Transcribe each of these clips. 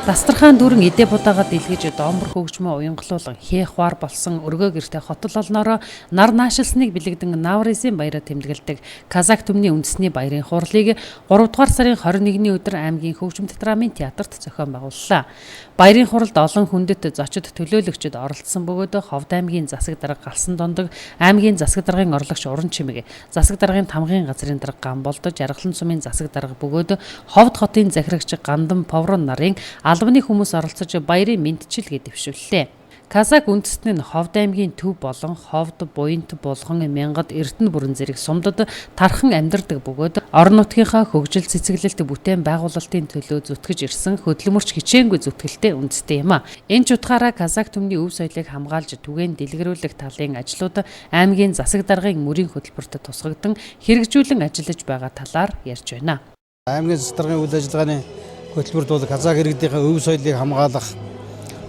Дастархан дүүрэн эдээ будаагаад дэлгэж доомбор хөгжмөө уянгалуулан хээ хваар болсон өргөө гэртээ хотол олноороо нар наашилсныг бэлэгдэн Навризын баяраа тэмдэглэдэг Казак түмний үндэсний баярын хурлыг 3 дугаар сарын 21-ний өдөр аймгийн хөгжим театрын театрт зохион байгууллаа. Баярын хуралд олон хүндэт зочид төлөөлөгчд оролцсон бөгөөд Ховд аймгийн засаг дарга Галсан дондог, аймгийн засаг даргын орлогч Уран Чимэг, засаг даргын тамгын газрын дарга Гамболд, Жаргалан сумын засаг дарга бөгөөд Ховд хотын захирагч Гандан Поврон нарын албаны хүмүүс оролцож баярын мэдчилгээ дэвшүүллээ. Казак үндэстэн нь Ховд аймгийн төв болон Ховд, Буянт, Булган, Мянгад, Эрдэнэ бүрэн зэрэг сумдад тархан амьдардаг бөгөөд орон нутгийнхаа хөгжил цэцэглэлт бүтээн байгуулалтын төлөө зүтгэж ирсэн хөдөлмөрч хичээнгүй зүтгэлтэй үндэстэй юм а. Энэ ч утгаараа Казак түмний өв соёлыг хамгаалж түгээн дэлгэрүүлэх талын ажлууд аймгийн засаг даргын мөрийн хөтөлбөрт тусгагдан хэрэгжүүлэн ажиллаж байгаа талаар ярьж байна. Аймгийн засаг даргын үйл ажиллагааны хөтөлбөрт бол Казак иргэдийн өв соёлыг хамгаалах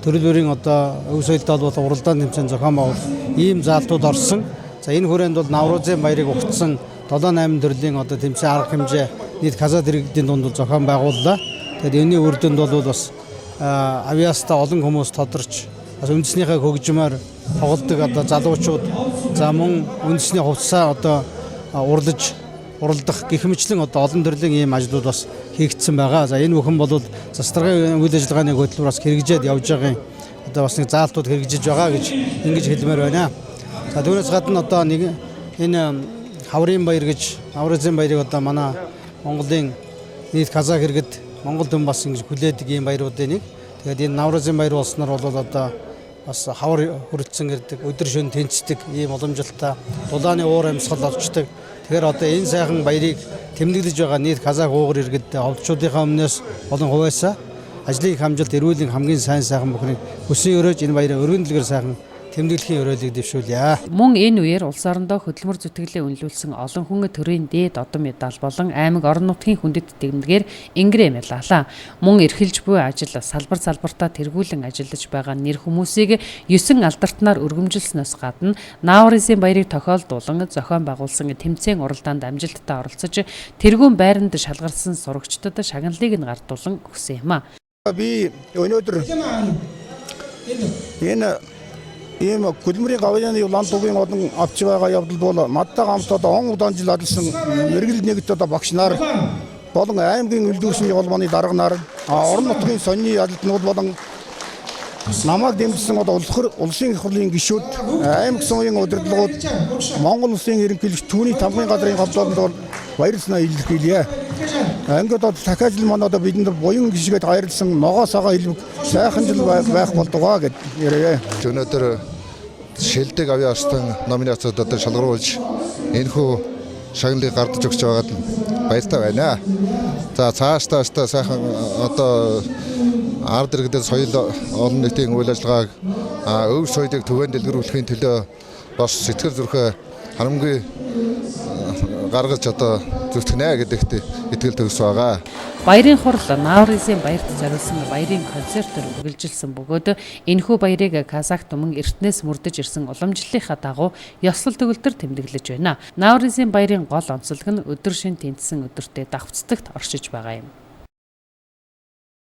төрөл бүрийн өв соёлтой бол уралдаан тэмцээн зохион байгуулах ийм заалтууд орсон. За энэ хүрээнд бол Навризын баярыг өгсөн 7-8 төрлийн тэмцээн арга хэмжээ нийт Казак иргэдийн дунд зохион байгууллаа. Тэгэхээр энэний үр дүнд бол бас авиастаа олон хүмүүс тодорч бас үндэснийхээ хөгжмөөр тоглодог залуучууд за мөн үндэсний хувцсаа уралдах гэх мэтлэн олон төрлийн ийм ажлууд бас хийгдсэн байгаа. За энэ бүхэн бол засаг даргын үйл ажиллагааны хөтөлбөр бас хэрэгжээд явж байгаа бас нэг заалтууд хэрэгжиж байгаа гэж ингэж хэлмээр байна. За түүнээс гадна энэ хаврын баяр гэж Навризын баярыг манай Монголын нийт Казак иргэд Монгол хүн бас ингэж хүлээдэг ийм баяруудын нэг. Тэгээд энэ Навризын баяр болсноор бол бас хавар хүрэлцэн ирдэг, өдөр шөнө тэнцдэг, ийм уламжлалтай дулааны уур амьсгал олчдаг. Тэгэхээр энэ сайхан баярыг тэмдэглэж байгаа нийт Казак уугар иргэд ховдчуудынхаа өмнөөс болон хуваасаа ажлын их амжилт эрүүлийн хамгийн сайхан бүхнийг хүсэн өрөөж энэ баяраа өргөн дэлгэр сайхан тэмдэглэхийн өрөөлийг дэвшүүлье. Мөн энэ үеэр улс орондоо хөдөлмөр зүтгэлээ үнэлүүлсэн олон хүн төрийн дээд одон медаль болон аймаг орон нутгийн хүндэт тэмдгээр ингрэм ялаалаа. Мөн эрхэлж буй ажил салбартаа тэргүүлэн ажиллаж байгаа нэр хүмүүсийг 9 алдартнаар өргөмжилснөөс гадна Навризын баярыг тохиолдуулан зохион байгуулсан тэмцээн уралдаанд амжилттай оролцож тэргүүн байранд шалгарсан сурагчдад шагналыг нь гардуулан өгсөн юм а. Би өнөөдөр энэ ийм хөдөлмөрийн гавьяаны ланд тугийн олон авч байгаа явдал бол мадтай гамт он удаан жил ажилласан мэрэгэл нэгт багш нар болон аймгийн үйлдвэрчний холбооны дарга нар орон нутгийн сонины ажилтнууд болон намайг дэмжсэн улсын их хурлын гишүүд аймаг сумын удирдлагууд Монгол улсын ерөнхийлөгч түүний тамгын газрын хавцаалд бол баяр санаа илэрхийлье. Ингээд дахиад л манай бидэнд буян гişгээд хайрлсан ногоо сагаа хэлбэг сайхан жил байх болдгоо гэж ярээ. Өнөөдөр шилдэг авьяа орсон номинацуудад шалгаруулж энэхүү шагналыг гардаж өгч байгаад баяртай байна. За цаашдаа сайхан ард иргэдэд соёл олон нийтийн үйл ажиллагааг өв соёлыг түгээн дэлгэрүүлэхийн төлөө бас сэтгэл зүрхээ харамгүй гаргаж зүтгэнэ гэдэгт итгэл төгс байгаа. Баярын хурал Навризын баярт зориулсан баярын концертээр үргэлжилсэн бөгөөд энэхүү баярыг Казак түмэн эртнээс мөрдөж ирсэн уламжлалынхаа дагуу ёслол төгөлдөр тэмдэглэж байна. Навризын баярын гол онцлог нь өдөр шөнө тэнцсэн өдөртөө давхцдагт оршиж байгаа юм.